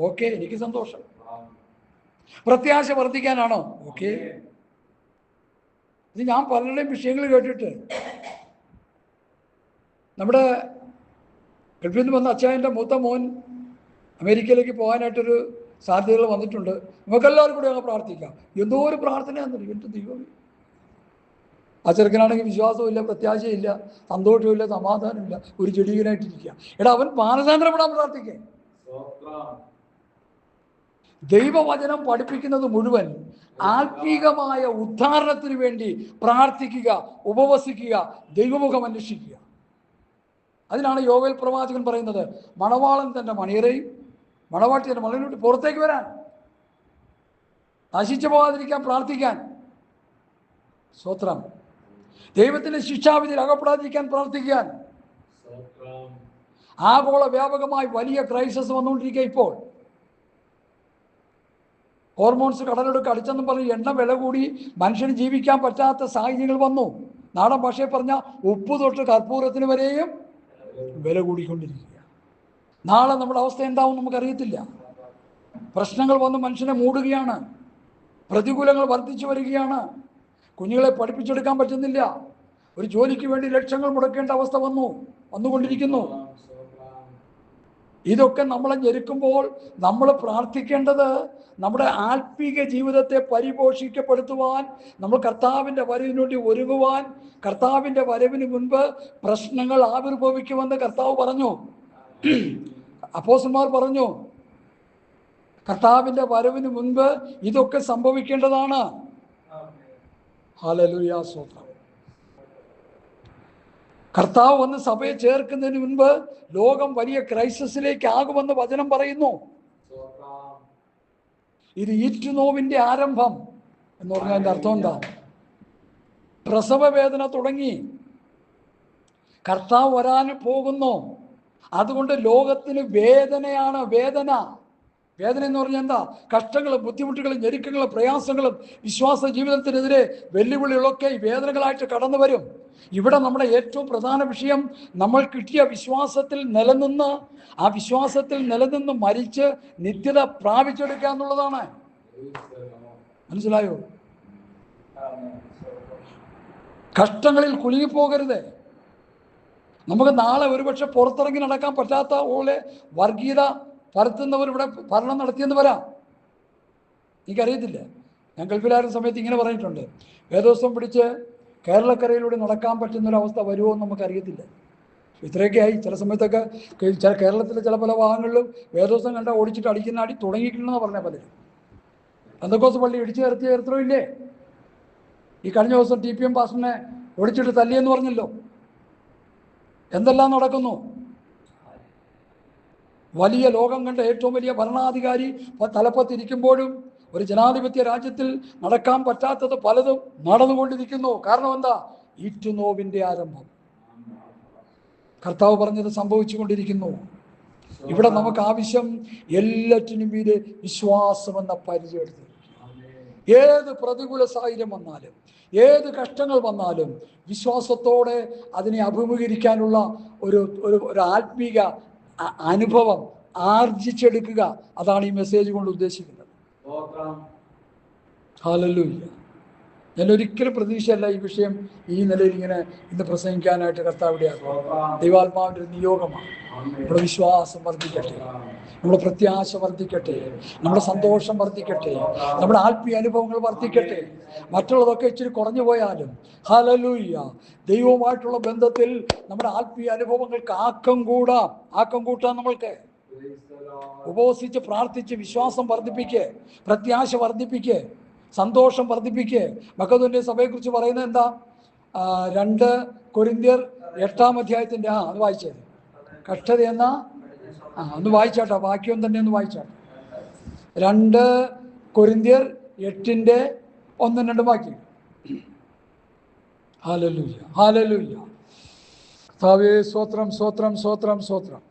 ഓക്കെ, എനിക്ക് സന്തോഷം. പ്രത്യാശ വർദ്ധിക്കാനാണോ? ഓക്കെ. ഇത് ഞാൻ പലരുടെയും വിഷയങ്ങൾ കേട്ടിട്ട്, നമ്മുടെ ഗൾഫിൽ നിന്ന് വന്ന അച്ചായൻ്റെ മൂത്ത മോൻ അമേരിക്കയിലേക്ക് പോകാനായിട്ടൊരു സാധ്യതകൾ വന്നിട്ടുണ്ട്. നമുക്കെല്ലാവരും കൂടി അങ്ങ് പ്രാർത്ഥിക്കാം. എന്തോ ഒരു പ്രാർത്ഥനയാണെന്നറിയും. എൻ്റെ ദൈവമേ, ആ ചെറുക്കനാണെങ്കിൽ വിശ്വാസമില്ല, പ്രത്യാശയില്ല, സന്തോഷമില്ല, സമാധാനമില്ല, ഒരു ജഡീകനായിട്ടിരിക്കുക. എടാ, അവൻ മാനസാന്തരപ്പെടാൻ പ്രാർത്ഥിക്കേ. ദൈവവചനം പഠിപ്പിക്കുന്നത് മുഴുവൻ ആത്മീകമായ ഉദ്ധാരണത്തിന് വേണ്ടി പ്രാർത്ഥിക്കുക, ഉപവസിക്കുക, ദൈവമുഖം അന്വേഷിക്കുക. അതിനാണ് യോവേൽ പ്രവാചകൻ പറയുന്നത്, മണവാളൻ തൻ്റെ മണിയറയും മണവാട്ടി തൻ്റെ മണലിട്ട് പുറത്തേക്ക് വരാൻ, നശിച്ചു പോകാതിരിക്കാൻ പ്രാർത്ഥിക്കാൻ. സ്തോത്രം. ദൈവത്തിൻ്റെ ശിക്ഷാവിധിയിൽ അകപ്പെടാതിരിക്കാൻ പ്രാർത്ഥിക്കാൻ. ആഗോള വ്യാപകമായി വലിയ ക്രൈസിസ് വന്നുകൊണ്ടിരിക്കുക. ഇപ്പോൾ ഹോർമോൺസ് കടലെടുക്ക് അടിച്ചെന്നും പറഞ്ഞ് എണ്ണ വില കൂടി മനുഷ്യന് ജീവിക്കാൻ പറ്റാത്ത സാഹചര്യങ്ങൾ വന്നു. നാടൻ ഭാഷയിൽ പറഞ്ഞാൽ ഉപ്പ് തൊട്ട് കർപ്പൂരത്തിന് വരെയും വില കൂടിക്കൊണ്ടിരിക്കുക. നാളെ നമ്മുടെ അവസ്ഥ എന്താവും നമുക്കറിയത്തില്ല. പ്രശ്നങ്ങൾ വന്ന് മനുഷ്യനെ മൂടുകയാണ്. പ്രതികൂലങ്ങൾ വർദ്ധിച്ചു വരികയാണ്. കുഞ്ഞുങ്ങളെ പഠിപ്പിച്ചെടുക്കാൻ പറ്റുന്നില്ല. ഒരു ജോലിക്ക് വേണ്ടി ലക്ഷങ്ങൾ മുടക്കേണ്ട അവസ്ഥ വന്നുകൊണ്ടിരിക്കുന്നു. ഇതൊക്കെ നമ്മളെ ഞെരുക്കുമ്പോൾ നമ്മൾ പ്രാർത്ഥിക്കേണ്ടത് നമ്മുടെ ആത്മീക ജീവിതത്തെ പരിപോഷിക്കപ്പെടുത്തുവാൻ, നമ്മൾ കർത്താവിൻ്റെ വരവിന് വേണ്ടി ഒരുങ്ങുവാൻ. കർത്താവിൻ്റെ വരവിന് മുൻപ് പ്രശ്നങ്ങൾ ആവിർഭവിക്കുമെന്ന് കർത്താവ് പറഞ്ഞു. അപ്പോസ്തലന്മാർ പറഞ്ഞു, കർത്താവിൻ്റെ വരവിന് മുൻപ് ഇതൊക്കെ സംഭവിക്കേണ്ടതാണ്. ഹല്ലേലൂയ, സ്തോത്രം. കർത്താവ് വന്ന് സഭയെ ചേർക്കുന്നതിന് മുൻപ് ലോകം വലിയ ക്രൈസിസിലേക്ക് ആകുമെന്ന് വചനം പറയുന്നു. ഇത് ഈറ്റുനോവിൻ്റെ ആരംഭം എന്ന് പറഞ്ഞാൽ അതിൻ്റെ അർത്ഥം എന്താ? പ്രസവ വേദന തുടങ്ങി, കർത്താവ് വരാൻ പോകുന്നു. അതുകൊണ്ട് ലോകത്തിന് വേദനയാണ്. വേദന എന്ന് പറഞ്ഞാൽ എന്താ? കഷ്ടങ്ങളും ബുദ്ധിമുട്ടുകളും ഞെരുക്കങ്ങളും പ്രയാസങ്ങളും വിശ്വാസ ജീവിതത്തിനെതിരെ വെല്ലുവിളികളൊക്കെ ഈ വേദനകളായിട്ട് കടന്നു വരും. ഇവിടെ നമ്മുടെ ഏറ്റവും പ്രധാന വിഷയം നമ്മൾ കിട്ടിയ വിശ്വാസത്തിൽ നിലനിന്ന്, ആ വിശ്വാസത്തിൽ നിലനിന്ന് മരിച്ച് നിത്യത പ്രാപിച്ചെടുക്കുക എന്നുള്ളതാണ്. മനസ്സിലായോ? കഷ്ടങ്ങളിൽ കുലുങ്ങിപ്പോകരുത്. നമുക്ക് നാളെ ഒരുപക്ഷെ പുറത്തിറങ്ങി നടക്കാൻ പറ്റാത്ത പോലെ വർഗീയത പരത്തുന്നവർ ഇവിടെ ഭരണം നടത്തിയെന്ന് വരാം. എനിക്കറിയത്തില്ല. ഞാൻ ഗൾഫിലായിരുന്ന സമയത്ത് ഇങ്ങനെ പറഞ്ഞിട്ടുണ്ട്, വേദോസ്തം പിടിച്ച് കേരളക്കരയിലൂടെ നടക്കാൻ പറ്റുന്നൊരവസ്ഥ വരുമോ എന്ന് നമുക്കറിയത്തില്ല. ഇത്രയൊക്കെ ആയി. ചില സമയത്തൊക്കെ കേരളത്തിലെ ചില പല ഭാഗങ്ങളിലും വേദോസ്തം കണ്ട ഓടിച്ചിട്ട് അടിക്കുന്ന അടി തുടങ്ങിയിട്ടുണ്ടെന്ന് പറഞ്ഞ പലരും. പെന്തക്കോസ്ത് പള്ളി ഇടിച്ചു നിർത്തിയ ചരിത്രമില്ലേ? ഈ കഴിഞ്ഞ ദിവസം TPM പാസ്റ്ററിനെ ഓടിച്ചിട്ട് തല്ലിയെന്ന് പറഞ്ഞല്ലോ. എന്തെല്ലാം നടക്കുന്നു? വലിയ ലോകം കണ്ട ഏറ്റവും വലിയ ഭരണാധികാരി തലപ്പത്തിരിക്കുമ്പോഴും ഒരു ജനാധിപത്യ രാജ്യത്തിൽ നടക്കാൻ പറ്റാത്തത് പലതും നടന്നുകൊണ്ടിരിക്കുന്നു. കാരണം എന്താ? ഈറ്റുനോവിൻ്റെ ആരംഭം. കർത്താവ് പറഞ്ഞത് സംഭവിച്ചു കൊണ്ടിരിക്കുന്നു. ഇവിടെ നമുക്ക് ആവശ്യം എല്ലാറ്റിനും മീതെ വിശ്വാസമെന്ന പരിചയം എടുത്ത് ഏത് പ്രതികൂല സാഹചര്യം വന്നാലും ഏത് കഷ്ടങ്ങൾ വന്നാലും വിശ്വാസത്തോടെ അതിനെ അഭിമുഖീകരിക്കാനുള്ള ഒരു ആത്മീക അനുഭവം ആർജിച്ചെടുക്കുക. അതാണ് ഈ മെസ്സേജ് കൊണ്ട് ഉദ്ദേശിക്കുന്നത്. ഹല്ലേലൂയ. ഞാൻ ഒരിക്കലും പ്രതീക്ഷയല്ല ഈ വിഷയം ഈ നിലയിൽ ഇങ്ങനെ ഇന്ന് പ്രസംഗിക്കാനായിട്ട് കർത്താവിടെയാക്കും. ദൈവാത്മാവിൻ്റെ ഒരു നിയോഗമാണ്. നമ്മുടെ വിശ്വാസം വർദ്ധിക്കട്ടെ, നമ്മുടെ പ്രത്യാശ വർദ്ധിക്കട്ടെ, നമ്മുടെ സന്തോഷം വർദ്ധിക്കട്ടെ, നമ്മുടെ ആത്മീയ അനുഭവങ്ങൾ വർദ്ധിക്കട്ടെ. മറ്റുള്ളതൊക്കെ ഇച്ചിരി കുറഞ്ഞു പോയാലും ഹല്ലേലൂയ ദൈവവുമായിട്ടുള്ള ബന്ധത്തിൽ നമ്മുടെ ആത്മീയ അനുഭവങ്ങൾക്ക് ആക്കം കൂട്ടാം. നമ്മൾക്ക് ഉപവസിച്ച് പ്രാർത്ഥിച്ച് വിശ്വാസം വർദ്ധിപ്പിക്കുക, പ്രത്യാശ വർദ്ധിപ്പിക്കുക, സന്തോഷം വർദ്ധിപ്പിക്കുക. മക്കതോന്യ സഭയെക്കുറിച്ച് പറയുന്നത് എന്താ? 2 കൊരിന്ത്യർ 8-ാം അധ്യായത്തിൻ്റെ അത് വായിച്ചത് കഷ്ടത എന്ന ഒന്ന് വായിച്ചാട്ടോ, വാക്യം തന്നെ ഒന്ന് വായിച്ചാട്ടോ. 2 കൊരിന്ത്യർ 8-ന്റെ 1-2 വാക്യം. Hallelujah, hallelujah. കർത്താവേ, സ്തോത്രം, സ്തോത്രം, സ്തോത്രം, സ്തോത്രം.